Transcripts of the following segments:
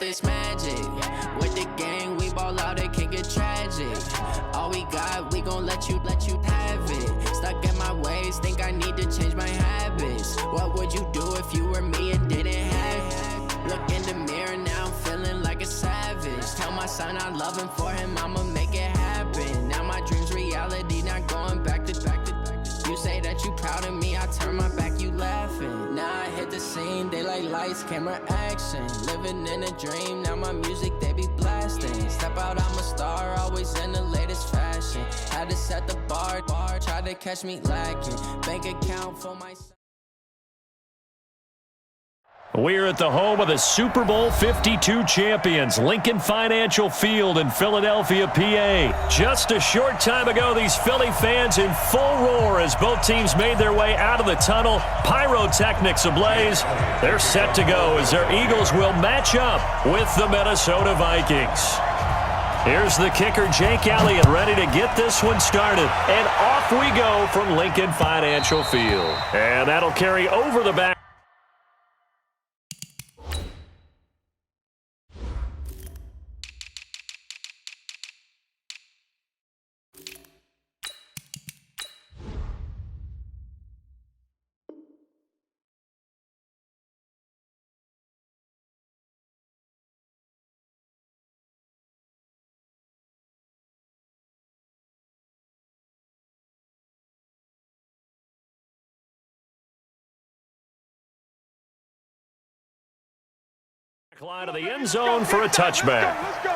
this magic. With the gang, we ball out, it can get tragic. All we got, we gon' let you have it. Stuck in my ways, think I need to change my habits. What would you do if you were me and didn't have it? Look in the mirror, now I'm feeling like a savage. Tell my son I love him, for him I'ma make it happen. Now my dream's reality, not going back to. You say that you proud of me, I turn my back, you laughing. Now I hit the scene, they like lights, camera, action. Living in a dream, now my music, they be blasting. Step out, I'm a star, always in the latest fashion. Had to set the bar, try to catch me lacking. Bank account for my... We're at the home of the Super Bowl 52 champions, Lincoln Financial Field in Philadelphia, PA. Just a short time ago, these Philly fans in full roar as both teams made their way out of the tunnel. Pyrotechnics ablaze. They're set to go as their Eagles will match up with the Minnesota Vikings. Here's the kicker, Jake Elliott, ready to get this one started. And off we go from Lincoln Financial Field. And that'll carry over the back. Line of the end zone for a touchback. Let's go.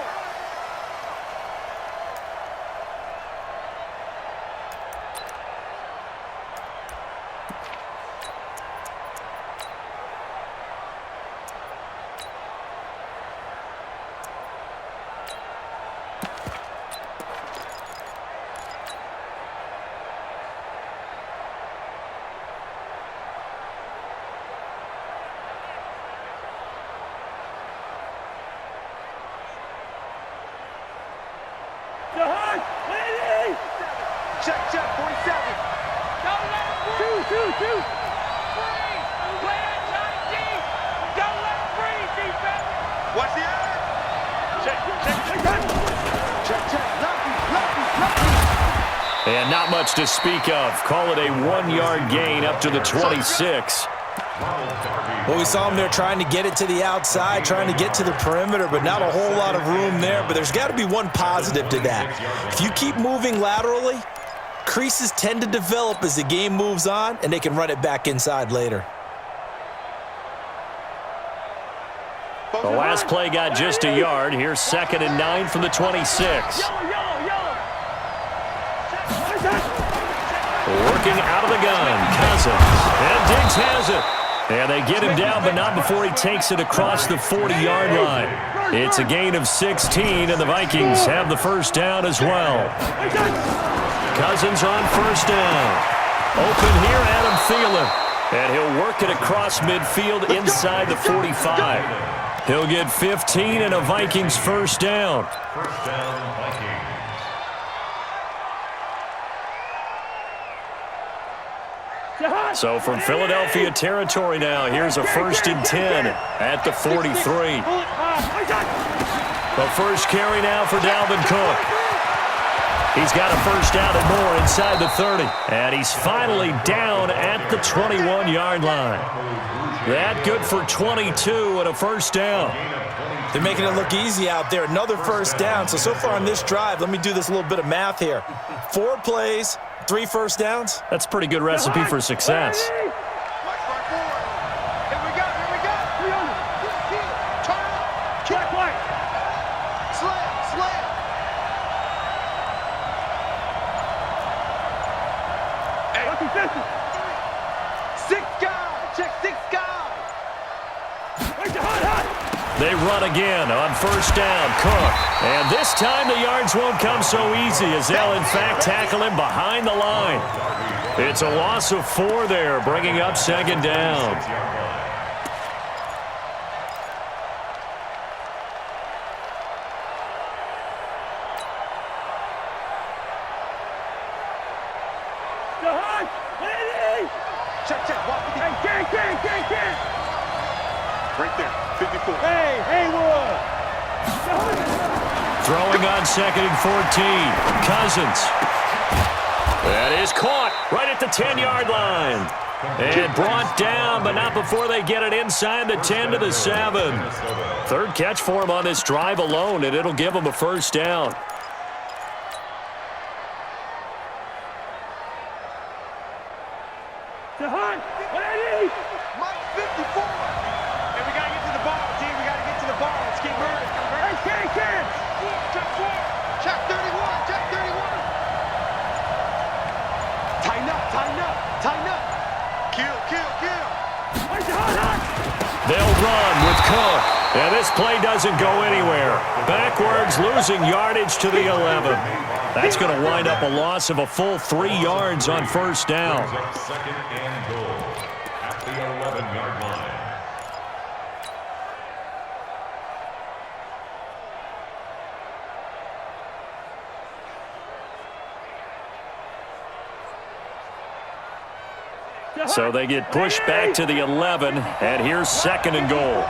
Check, 47. Don't let him breathe. Two. Free. Play it, Johnny D. Don't let him breathe, defense. Watch the eye. Check. Lucky. And not much to speak of. Call it a 1-yard gain up to the 26. Well, we saw him there trying to get it to the outside, trying to get to the perimeter, but not a whole lot of room there. But there's got to be one positive to that. If you keep moving laterally, creases tend to develop as the game moves on, and they can run it back inside later. The last play got just a yard. Here's 2nd and 9 from the 26. Working out of the gun, Cousins. And Diggs has it. And they get him down, but not before he takes it across the 40-yard line. It's a gain of 16, and the Vikings have the first down as well. Cousins on first down. Open here, Adam Thielen. And he'll work it across midfield inside the 45. He'll get 15 and a Vikings first down. First down, Vikings. So from Philadelphia territory now, here's a 1st and 10 at the 43. The first carry now for Dalvin Cook. He's got a first down and more inside the 30. And he's finally down at the 21-yard line. That good for 22 and a first down. They're making it look easy out there. Another first down. So far on this drive, let me do this little bit of math here. 4 plays, 3 first downs. That's a pretty good recipe for success. They run again on first down, Cook. And this time the yards won't come so easy as they'll, in fact, tackle him behind the line. It's a loss of 4 there, bringing up 2nd down. Check. Right there, 54. Hey, Haywood. Throwing on 2nd and 14. Cousins. That is caught right at the 10-yard line. And brought down, but not before they get it inside the 10 to the 7. Third catch for him on this drive alone, and it'll give him a first down. Mike 54. Hey, we got to get to the ball, G. We got to get to the ball. Let's keep moving. Hey, Ken. Check 4. Check 31. Check 31. Tighten up. Tighten up. Tighten up. Kill. They'll run with Cook. And this play doesn't go anywhere. Backwards, losing yardage to the 11. That's going to wind up a loss of a full 3 yards on first down. Second and goal at the 11-yard line. So they get pushed back to the 11, and here's 2nd and goal.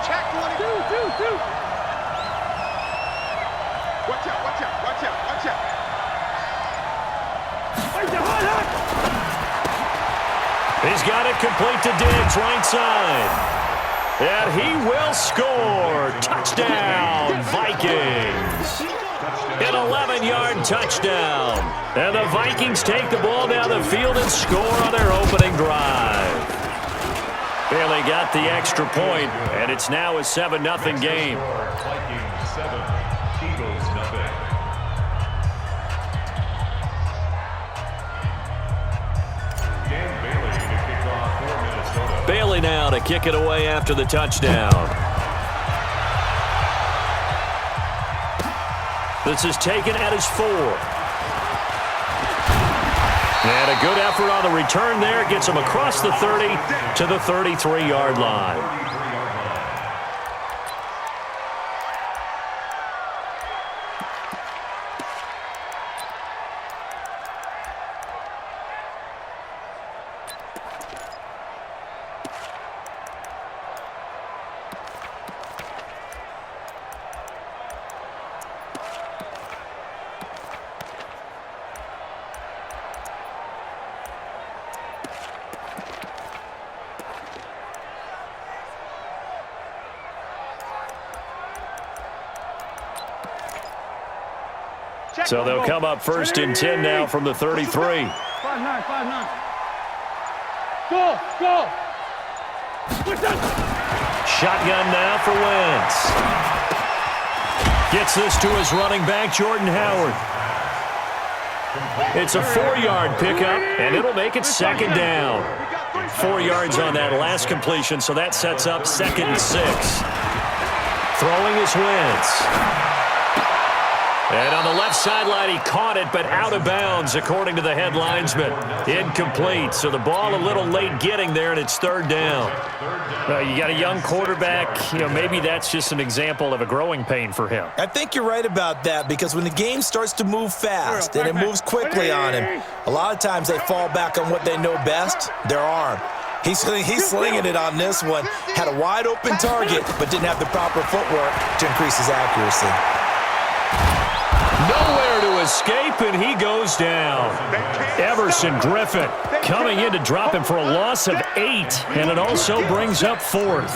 Check 22. Watch out. He's got it complete to Diggs, right side. And he will score. Touchdown, Vikings. An 11-yard touchdown. And the Vikings take the ball down the field and score on their opening drive. Well, they got the extra point, and it's now a 7-0 game. Vikings 7, Eagles nothing. Dan Bailey to kick off for Minnesota. Bailey now to kick it away after the touchdown. This is taken at his 4. And a good effort on the return there. Gets him across the 30 to the 33-yard line. So they'll come up 1st and 10 now from the 33. 5-9. Go. Shotgun now for Wentz. Gets this to his running back, Jordan Howard. It's a 4-yard pickup, and it'll make it 2nd down. 4 yards on that last completion, so that sets up 2nd and 6. Throwing is Wentz. And on the left sideline, he caught it, but out of bounds, according to the head linesman. Incomplete, so the ball a little late getting there, and it's 3rd down. You got a young quarterback. Maybe that's just an example of a growing pain for him. I think you're right about that, because when the game starts to move fast and it moves quickly on him, a lot of times they fall back on what they know best, their arm. He's slinging it on this one. Had a wide-open target, but didn't have the proper footwork to increase his accuracy. Nowhere to escape, and he goes down. Everson Griffin coming in to drop him for a loss of 8, and it also brings up 4th.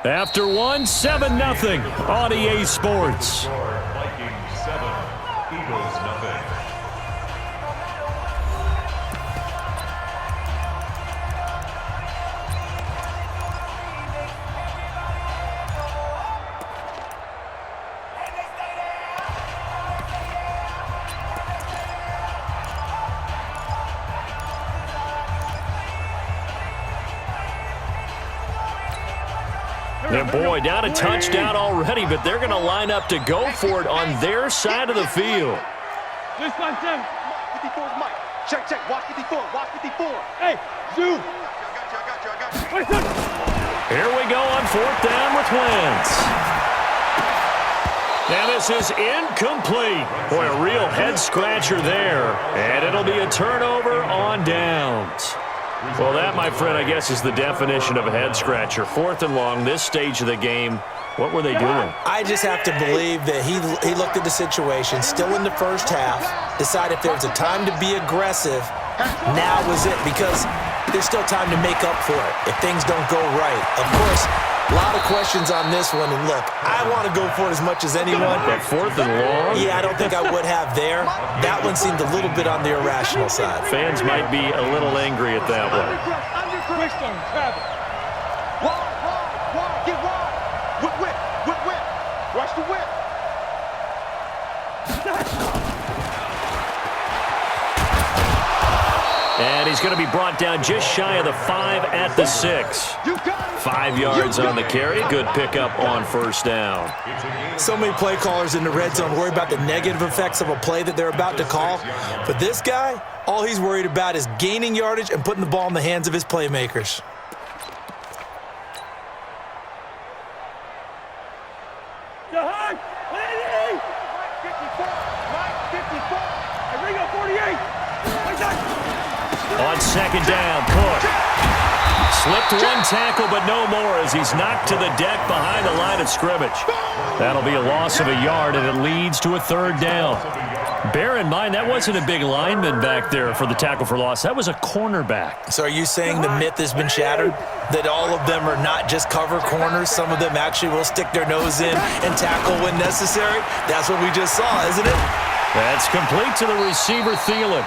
After 1, 7-0 on EA Sports. Vikings 7, Eagles nothing. And boy, down a touchdown already, but they're going to line up to go for it on their side of the field. This one, 54 is Mike. Check. Watch 54. Hey, zoom. I got you. Here we go on 4th down with Wentz. And this is incomplete. Boy, a real head-scratcher there. And it'll be a turnover on downs. Well, that, my friend, I guess is the definition of a head-scratcher. 4th and long, this stage of the game. What were they doing? I just have to believe that he looked at the situation, still in the first half, decided if there was a time to be aggressive, now was it, because there's still time to make up for it if things don't go right. Of course, a lot of questions on this one, and look, I want to go for it as much as anyone. But 4th and long? Yeah, I don't think I would have there. That one seemed a little bit on the irrational side. Fans might be a little angry at that one. Twist on Travis. Wide, get wide. Whip. Watch the whip. And he's going to be brought down just shy of the 5 at the 6. 5 yards on the carry. Good pickup on first down. So many play callers in the red zone worry about the negative effects of a play that they're about to call. But this guy, all he's worried about is gaining yardage and putting the ball in the hands of his playmakers. On second down, Cook. Slipped one tackle, but no more as he's knocked to the deck behind the line of scrimmage. That'll be a loss of a yard, and it leads to a 3rd down. Bear in mind, that wasn't a big lineman back there for the tackle for loss. That was a cornerback. So are you saying the myth has been shattered? That all of them are not just cover corners? Some of them actually will stick their nose in and tackle when necessary? That's what we just saw, isn't it? That's complete to the receiver, Thielen.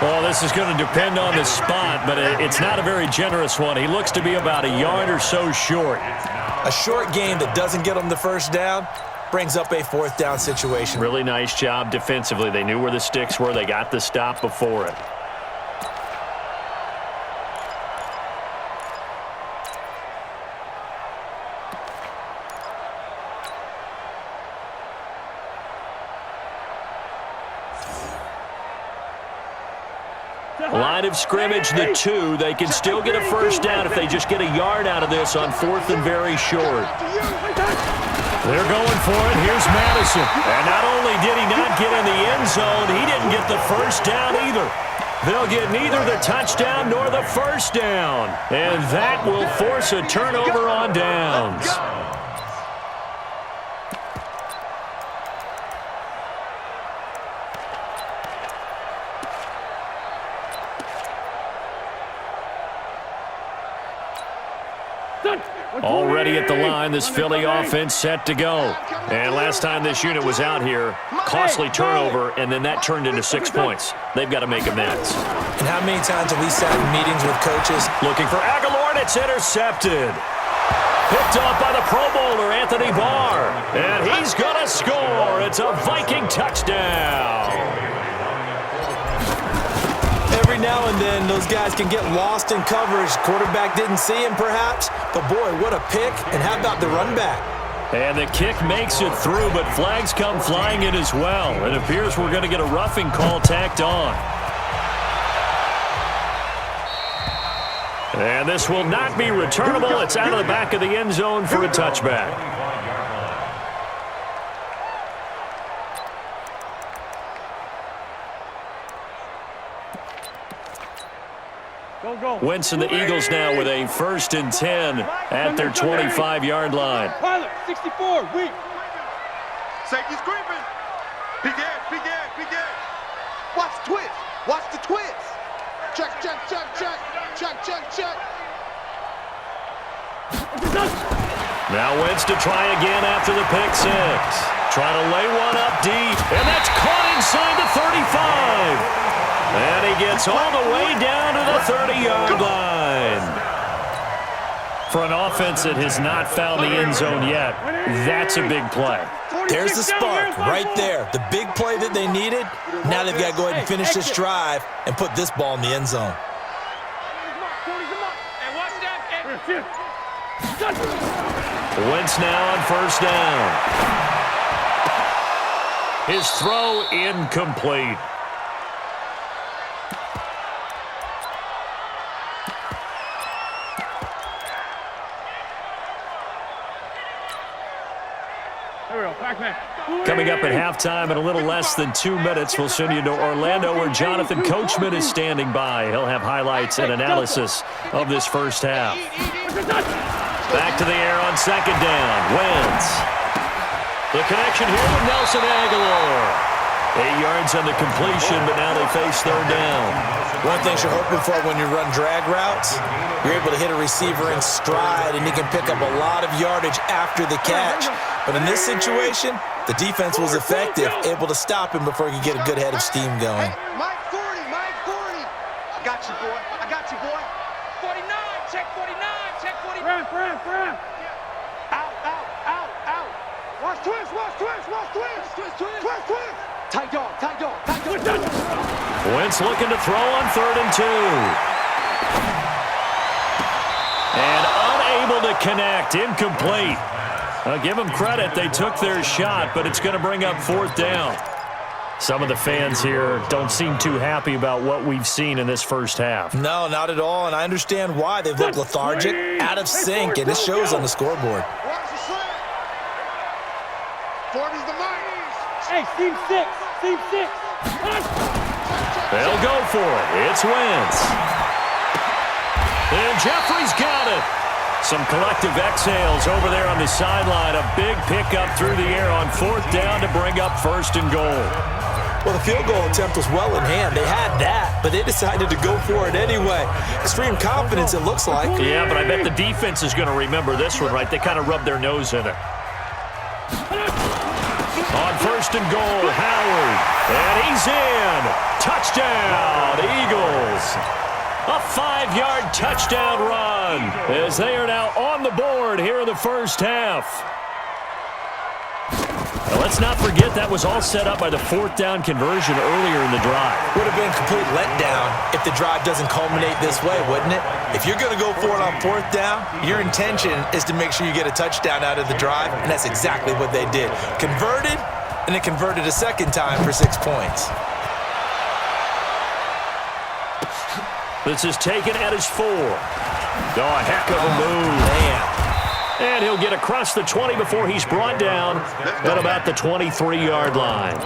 Well, this is going to depend on the spot, but it's not a very generous one. He looks to be about a yard or so short. A short game that doesn't get him the first down brings up a 4th down situation. Really nice job defensively. They knew where the sticks were. They got the stop before it. Line of scrimmage, the 2. They can still get a first down if they just get a yard out of this on 4th and very short. They're going for it. Here's Madison. And not only did he not get in the end zone, he didn't get the first down either. They'll get neither the touchdown nor the first down. And that will force a turnover on downs. Already at the line, this Philly offense set to go. And last time this unit was out here, costly turnover, and then that turned into 6 points. They've got to make amends. And how many times have we sat in meetings with coaches? Looking for Aguilar, and it's intercepted. Picked off by the Pro Bowler, Anthony Barr. And he's going to score. It's a Viking touchdown. Every now and then, those guys can get lost in coverage. Quarterback didn't see him, perhaps. But, boy, what a pick. And how about the run back? And the kick makes it through, but flags come flying in as well. It appears we're going to get a roughing call tacked on. And this will not be returnable. It's out of the back of the end zone for a touchback. Wentz and the Eagles now with a 1st and 10 at their 25-yard line. Pilot, 64, weak. Safety's creeping. Big edge. Watch the twist. Watch the twist. Check. Now Wentz to try again after the pick 6. Trying to lay one up deep, and that's caught inside the 35. And he gets all the way down to the 30-yard line. For an offense that has not found the end zone yet, that's a big play. There's the spark right there. The big play that they needed. Now they've got to go ahead and finish this drive and put this ball in the end zone. Wentz now on 1st down. His throw incomplete. There we go, back man. Coming up at halftime in a little less than 2 minutes, we'll send you to Orlando where Jonathan Coachman is standing by. He'll have highlights and analysis of this first half. Back to the air on second down. Wentz. The connection here with Nelson Aguilar. 8 yards on the completion, but now they face third down. One thing you're hoping for when you run drag routes, you're able to hit a receiver in stride, and he can pick up a lot of yardage after the catch. But in this situation, the defense was effective, able to stop him before he could get a good head of steam going. Mike 40, Mike 40. I got you, boy. I got you, boy. 49, check 49, check 40. Ram. Out. Watch twist. Tight dog. Wentz looking to throw on 3rd and 2. And unable to connect. Incomplete. I'll give them credit. They took their shot, but it's going to bring up 4th down. Some of the fans here don't seem too happy about what we've seen in this first half. No, not at all, and I understand why. They've looked lethargic, out of sync, and it shows on the scoreboard. Watch the slant. 40's the mic. Hey, team 6. They'll go for it. It's Wentz. And Jeffrey's got it. Some collective exhales over there on the sideline. A big pickup through the air on 4th down to bring up 1st and goal. Well, the field goal attempt was well in hand. They had that, but they decided to go for it anyway. Extreme confidence, it looks like. Yeah, but I bet the defense is going to remember this one, right? They kind of rubbed their nose in it. On 1st and goal, Howard. And he's in. Touchdown, Eagles. A 5-yard touchdown run as they are now on the board here in the first half. Now, let's not forget that was all set up by the 4th down conversion earlier in the drive. Would have been a complete letdown if the drive doesn't culminate this way, wouldn't it? If you're going to go for it on 4th down, your intention is to make sure you get a touchdown out of the drive, and that's exactly what they did. Converted, and it converted a second time for 6 points. This is taken at his 4. Oh, a heck of a move. Man. And he'll get across the 20 before he's brought down at about the 23-yard line.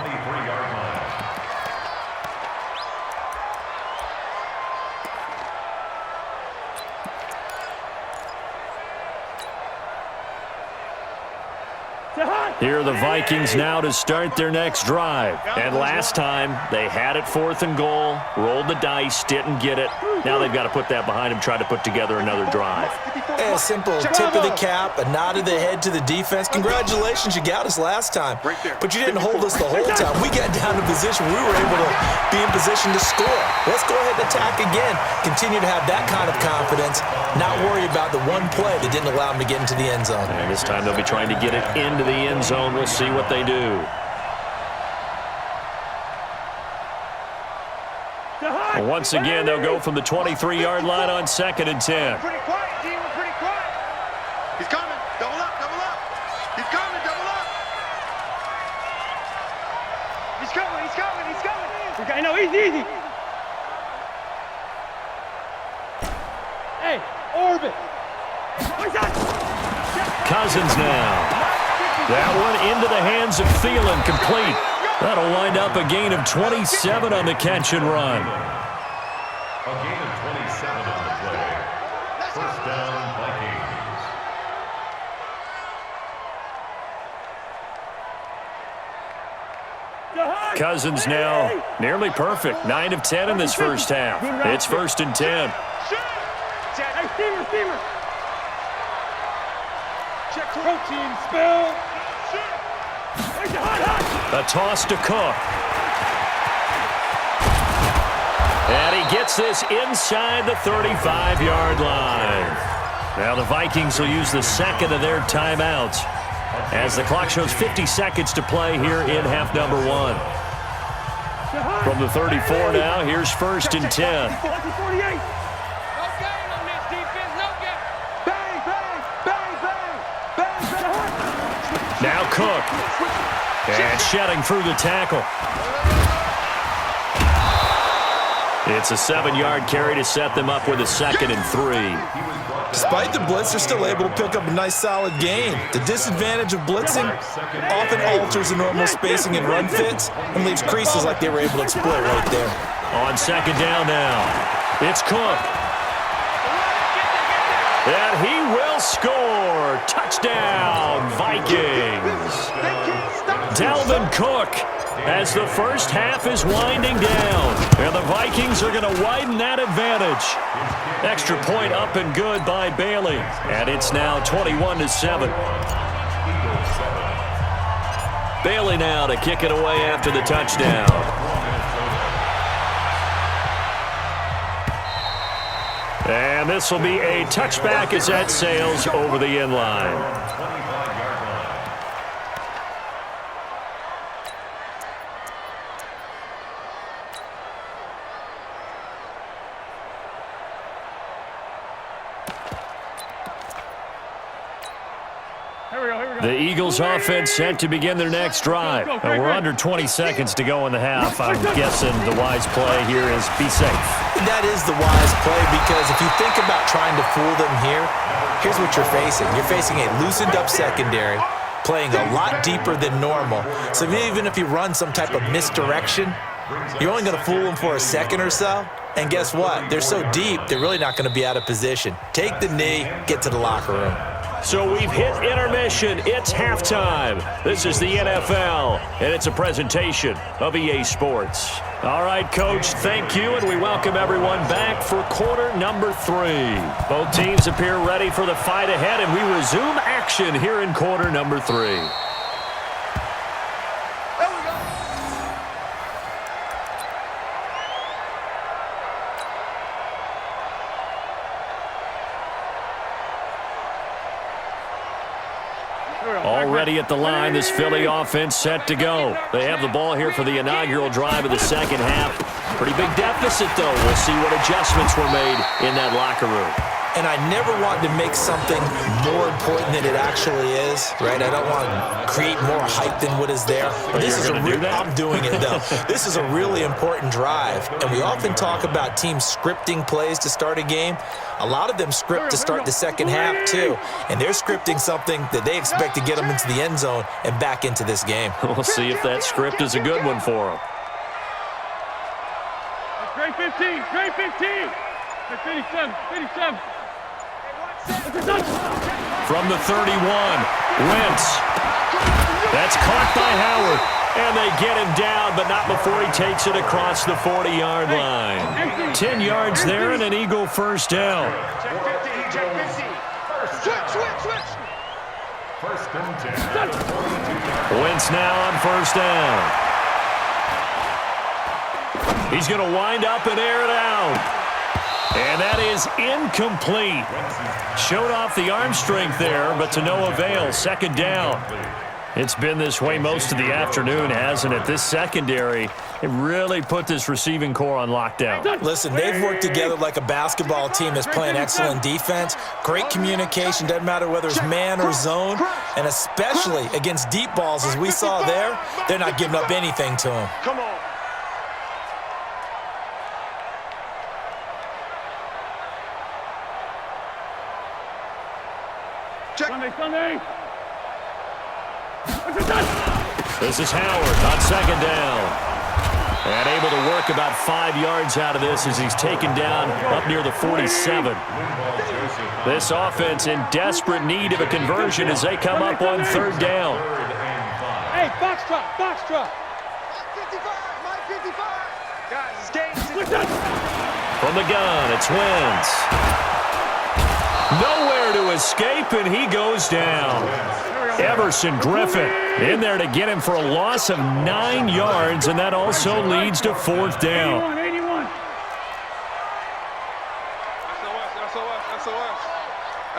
Here are the Vikings now to start their next drive. And last time, they had it 4th and goal, rolled the dice, didn't get it. Now they've got to put that behind them, try to put together another drive. A simple tip of the cap, a nod of the head to the defense. Congratulations, you got us last time. But you didn't hold us the whole time. We got down to position. We were able to be in position to score. Let's go ahead and attack again. Continue to have that kind of confidence. Not worry about the one play that didn't allow them to get into the end zone. And this time they'll be trying to get it into the end zone. We'll see what they do. And once again, they'll go from the 23-yard line on 2nd and 10. Pretty quiet, team. We're pretty quiet. He's coming. Double up. He's coming. Double up. He's coming. I know, easy. Hey, orbit. Cousins now. That one into the hands of Thielen, complete. That'll wind up a gain of 27 on the catch and run. A gain of 27 on the play. First down, Vikings. Cousins now nearly perfect. 9 of 10 in this first half. It's 1st and 10. Hey, receiver. Check protein spill. A toss to Cook. And he gets this inside the 35-yard line. Now the Vikings will use the second of their timeouts as the clock shows 50 seconds to play here in half number 1. From the 34 now, here's 1st and 10. Now Cook. And shedding through the tackle. It's a 7-yard carry to set them up with a 2nd and 3. Despite the blitz, they're still able to pick up a nice, solid gain. The disadvantage of blitzing often alters the normal spacing and run fits and leaves creases like they were able to exploit right there. On 2nd down now, it's Cook. And he will score. Touchdown, Vikings. Dalvin Cook as the first half is winding down. And the Vikings are going to widen that advantage. Extra point up and good by Bailey. And it's now 21-7. Bailey now to kick it away after the touchdown. And this will be a touchback as that sails over the end line. The Eagles offense set to begin their next drive. And we're under 20 seconds to go in the half. I'm guessing the wise play here is be safe. That is the wise play, because if you think about trying to fool them here, here's what you're facing. You're facing a loosened up secondary, playing a lot deeper than normal. So even if you run some type of misdirection, you're only going to fool them for a second or so. And guess what? They're so deep, they're really not going to be out of position. Take the knee, get to the locker room. So we've hit intermission. It's halftime. This is the NFL, and it's a presentation of EA Sports. All right, Coach, thank you, and we welcome everyone back for quarter number 3. Both teams appear ready for the fight ahead, and we resume action here in quarter number 3. Already at the line, this Philly offense set to go. They have the ball here for the inaugural drive of the second half. Pretty big deficit, though. We'll see what adjustments were made in that locker room. And I never want to make something more important than it actually is, right? I don't want to create more hype than what is there. But this is I'm doing it, though. This is a really important drive. And we often talk about teams scripting plays to start a game. A lot of them script to start the second half, too. And they're scripting something that they expect to get them into the end zone and back into this game. We'll see if that script is a good one for them. Great 15, great 15. 57, 57. From the 31, Wentz. That's caught by Howard. And they get him down, but not before he takes it across the 40-yard line. 10 yards there and an Eagle first down. Check 50, check 50. Switch. First and 10. Wentz now on first down. He's going to wind up and air it out. And that is incomplete. Showed off the arm strength there, but to no avail. Second down. It's been this way most of the afternoon, hasn't it? This secondary, it really put this receiving core on lockdown. Listen, they've worked together like a basketball team that's playing excellent defense. Great communication, doesn't matter whether it's man or zone. And especially against deep balls, as we saw there, they're not giving up anything to them. Come on. Sunday. This is Howard on second down. And able to work about 5 yards out of this as he's taken down up near the 47. This offense in desperate need of a conversion as they come up on third down. Hey, box truck. 55, my 55. Guys, escape. From the gun, it's Wentz. Nowhere to escape, and he goes down. Everson Griffin in there to get him for a loss of 9 yards, and that also leads to fourth down. 81.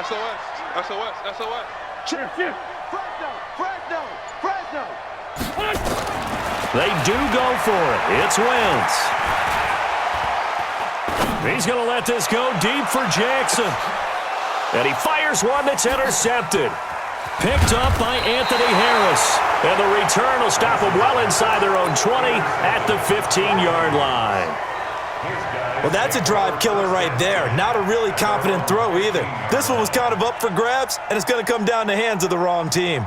SOS. Shift. Fresno. They do go for it. It's Wentz. He's going to let this go deep for Jackson. And he fires one that's intercepted. Picked up by Anthony Harris. And the return will stop them well inside their own 20 at the 15-yard line. Well, that's a drive killer right there. Not a really confident throw either. This one was kind of up for grabs, and it's going to come down the hands of the wrong team.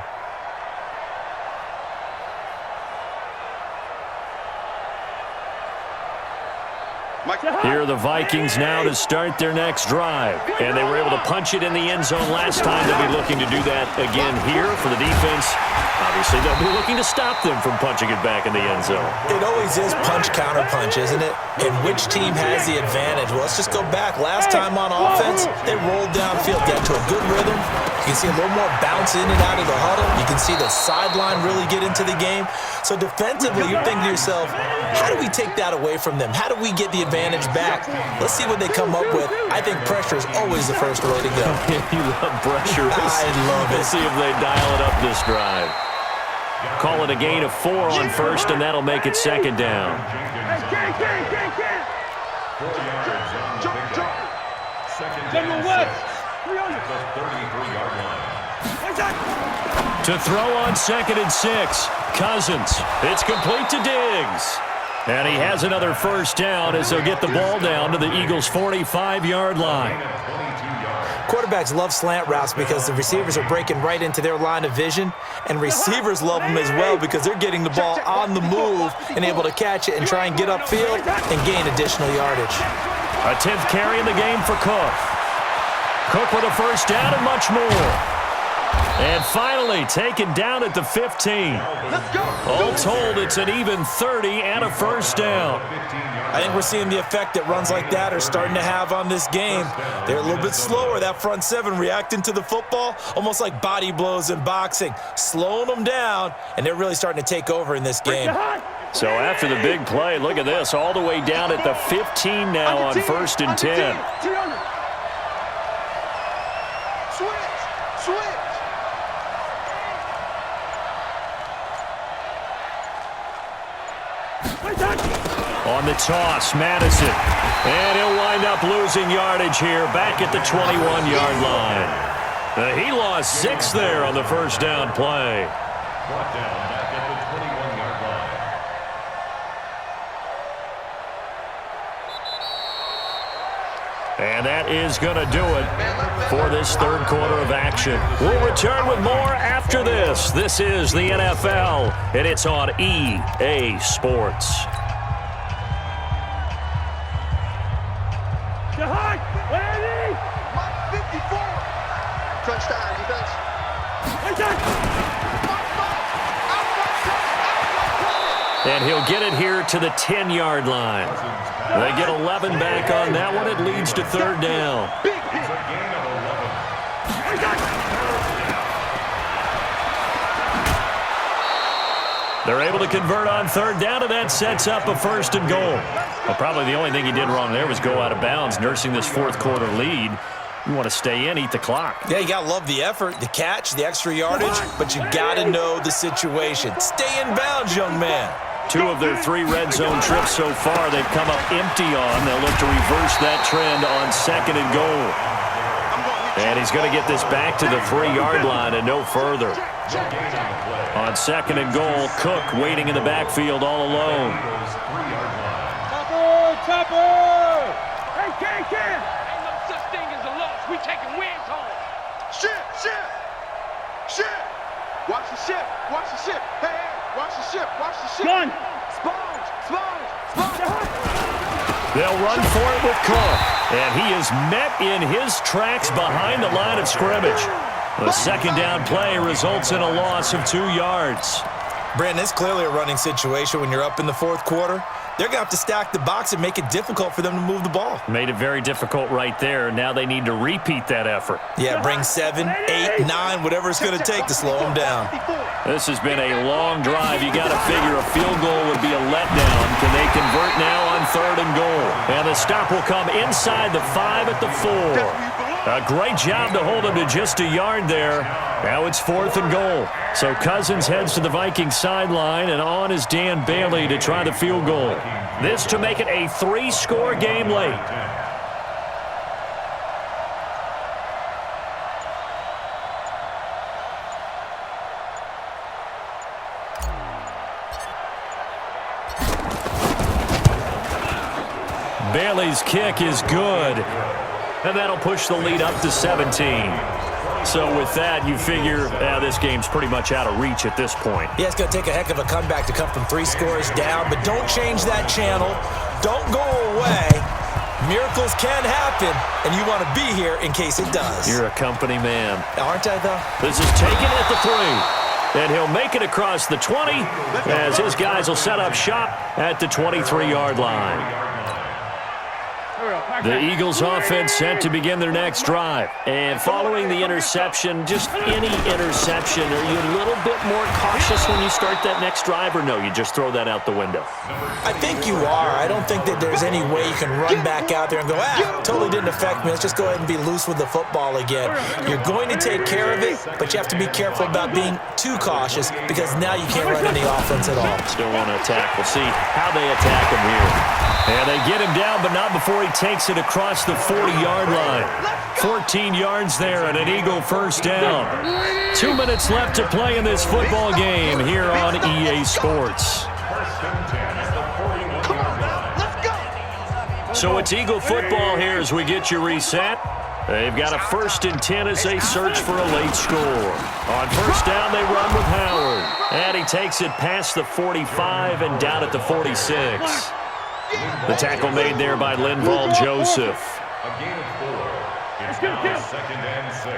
Here are the Vikings now to start their next drive. And they were able to punch it in the end zone last time. They'll be looking to do that again here for the defense. Obviously, they'll be looking to stop them from punching it back in the end zone. It always is punch-counter-punch, isn't it? And which team has the advantage? Well, let's just go back. Last time on offense, they rolled downfield, got to a good rhythm. You can see a little more bounce in and out of the huddle. You can see the sideline really get into the game. So defensively, you're thinking to yourself, how do we take that away from them? How do we get the advantage back? Let's see what they come up with. I think pressure is always the first way to go. You love pressure. I love it. We'll see if they dial it up this drive. Call it a gain of 4 on first, and that'll make it second down. To throw on 2nd and 6, Cousins. It's complete to Diggs. And he has another first down as they'll get the ball down to the Eagles' 45-yard line. Quarterbacks love slant routes because the receivers are breaking right into their line of vision, and receivers love them as well because they're getting the ball on the move and able to catch it and try and get upfield and gain additional yardage. A 10th carry in the game for Cook. Cook with a first down and much more. And finally taken down at the 15. All told, it's an even 30 and a first down. I think we're seeing the effect that runs like that are starting to have on this game. They're a little bit slower, that front seven, reacting to the football, almost like body blows in boxing, slowing them down, and they're really starting to take over in this game. So after the big play, look at this, all the way down at the 15 now on 1st and 10. On the toss, Madison. And he'll wind up losing yardage here back at the 21-yard line. He lost 6 there on the first down play. Brought down back at the 21-yard line. And that is going to do it for this third quarter of action. We'll return with more after this. This is the NFL, and it's on EA Sports. Touchdown, defense. And he'll get it here to the 10-yard line. They get 11 back on that one. It leads to third down. They're able to convert on third down, and that sets up a 1st and goal. Well, probably the only thing he did wrong there was go out of bounds, nursing this fourth quarter lead. You want to stay in, eat the clock. Yeah, you got to love the effort, the catch, the extra yardage, but you got to know the situation. Stay in bounds, young man. 2 of their 3 red zone trips so far they've come up empty on. They'll look to reverse that trend on 2nd and goal. And he's going to get this back to the 3-yard line and no further. On 2nd and goal, Cook waiting in the backfield all alone. Topper! Hey, Ken! Ain't no such thing as a loss. We taking wins home. Shit! Watch the ship! Hey, watch the ship! Gun! Sponge! They'll run for it with Cook. And he is met in his tracks behind the line of scrimmage. The second down play results in a loss of 2 yards. Brandon, it's clearly a running situation when you're up in the fourth quarter. They're going to have to stack the box and make it difficult for them to move the ball. Made it very difficult right there. Now they need to repeat that effort. Yeah, bring 7, 8, 9, whatever it's going to take to slow them down. This has been a long drive. You got to figure a field goal would be a letdown. Can they convert now on 3rd and goal? And the stop will come inside the 5 at the 4. A great job to hold him to just a yard there. Now it's 4th and goal. So Cousins heads to the Vikings sideline, and on is Dan Bailey to try the field goal. This to make it a 3-score game late. Bailey's kick is good. And that'll push the lead up to 17. So with that, you figure this game's pretty much out of reach at this point. Yeah, it's going to take a heck of a comeback to come from 3 scores down, but don't change that channel. Don't go away. Miracles can happen, and you want to be here in case it does. You're a company man. Aren't I, though? This is taken at the 3. And he'll make it across the 20 as his guys will set up shop at the 23-yard line. The Eagles offense set to begin their next drive. And following the interception, just any interception, are you a little bit more cautious when you start that next drive, or no, you just throw that out the window? I think you are. I don't think that there's any way you can run back out there and go, totally didn't affect me. Let's just go ahead and be loose with the football again. You're going to take care of it, but you have to be careful about being too cautious because now you can't run any offense at all. Still want to attack. We'll see how they attack him here. And they get him down, but not before he takes it across the 40-yard line. 14 yards there and an Eagle first down. 2 minutes left to play in this football game here on EA Sports. So it's Eagle football here as we get you reset. They've got a 1st and 10 as they search for a late score. On first down, they run with Howard. And he takes it past the 45 and down at the 46. The tackle made there by Linval Joseph. A gain of 4. It's now 2nd and 6.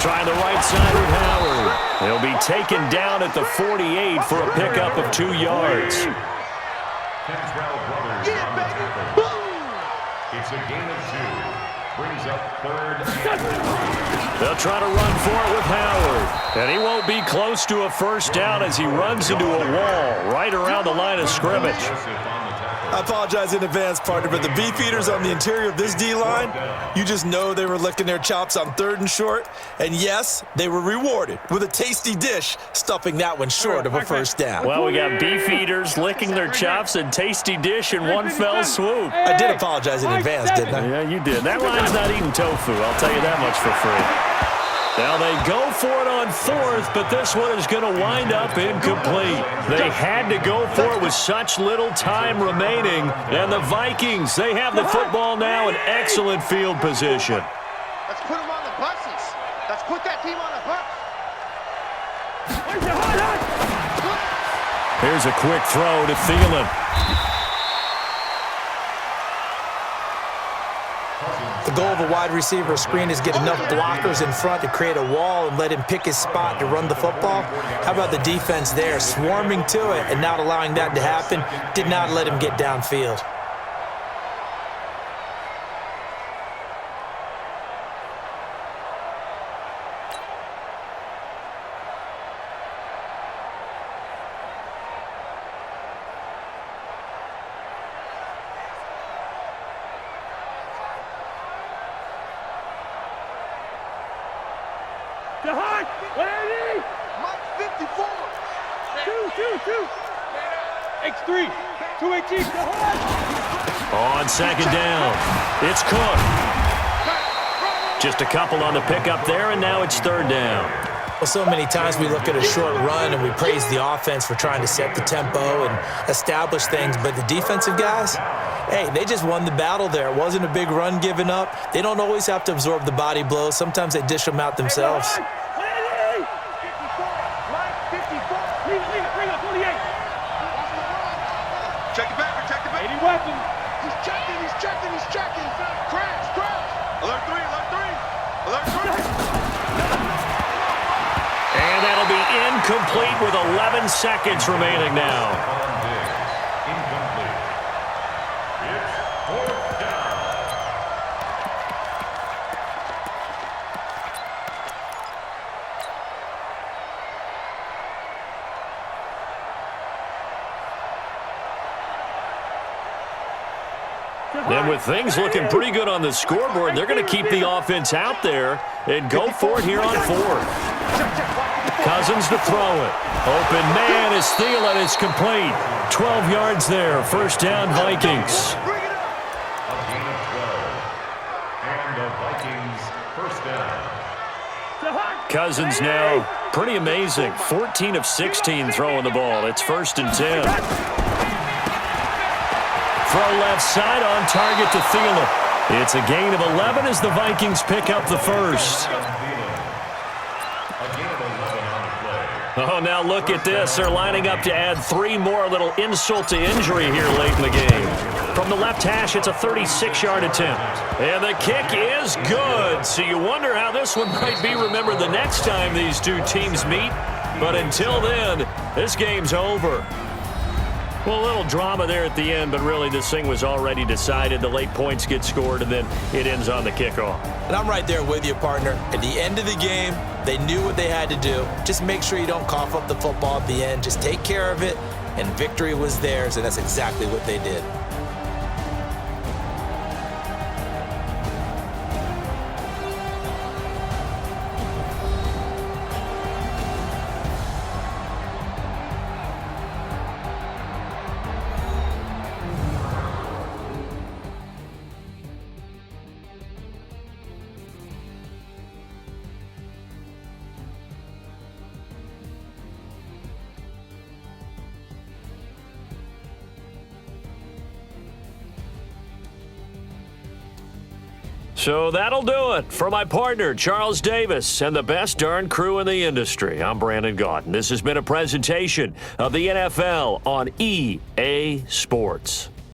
Trying the right side with Howard. He'll be taken down at the 48 for a pickup of 2 yards. Kentrell brothers on the tackle. It's a gain of 2. Brings up 3rd and 3. They'll try to run for it with Howard. And he won't be close to a first down as he runs into a wall right around the line of scrimmage. I apologize in advance, partner, but the beefeaters on the interior of this D-line, you just know they were licking their chops on 3rd and short. And yes, they were rewarded with a tasty dish, stuffing that one short of a first down. Well, we got beefeaters licking their chops and tasty dish in one fell swoop. I did apologize in advance, didn't I? Yeah, you did. That line's not eating tofu, I'll tell you that much for free. Now they go for it on 4th, but this one is going to wind up incomplete. They had to go for it with such little time remaining. And the Vikings, they have the football now in excellent field position. Let's put them on the buses. Let's put that team on the bus. Here's a quick throw to Thielen. The goal of a wide receiver screen is get enough blockers in front to create a wall and let him pick his spot to run the football. How about the defense there, swarming to it and not allowing that to happen? Did not let him get downfield. X3, 218, On 2nd down, it's Cook. Just a couple on the pickup there, and now it's 3rd down. Well, so many times we look at a short run and we praise the offense for trying to set the tempo and establish things, but the defensive guys, hey, they just won the battle there. It wasn't a big run given up. They don't always have to absorb the body blows. Sometimes they dish them out themselves. Check it back, check it back. 80 weapons. He's checking. Crash. Alert 3, alert 3. Alert 3. And that'll be incomplete with 11 seconds remaining now. Incomplete. It's 4th down. And with things looking pretty good on the scoreboard, they're going to keep the offense out there and go for it here on 4th. Cousins to throw it. Open man is Thielen. It's complete. 12 yards there. First down, Vikings. A gain of 12. And the Vikings first down. Cousins now pretty amazing. 14 of 16 throwing the ball. It's 1st and 10. throw left side on target to Thielen. It's a gain of 11 as the Vikings pick up the first. Oh, now look at this. They're lining up to add 3 more, a little insult to injury here late in the game. From the left hash, it's a 36-yard attempt. And the kick is good. So you wonder how this one might be remembered the next time these two teams meet. But until then, this game's over. Well, a little drama there at the end, but really this thing was already decided. The late points get scored, and then it ends on the kickoff. And I'm right there with you, partner. At the end of the game, they knew what they had to do. Just make sure you don't cough up the football at the end. Just take care of it, and victory was theirs, and that's exactly what they did. So that'll do it for my partner, Charles Davis, and the best darn crew in the industry. I'm Brandon Gaudin. This has been a presentation of the NFL on EA Sports.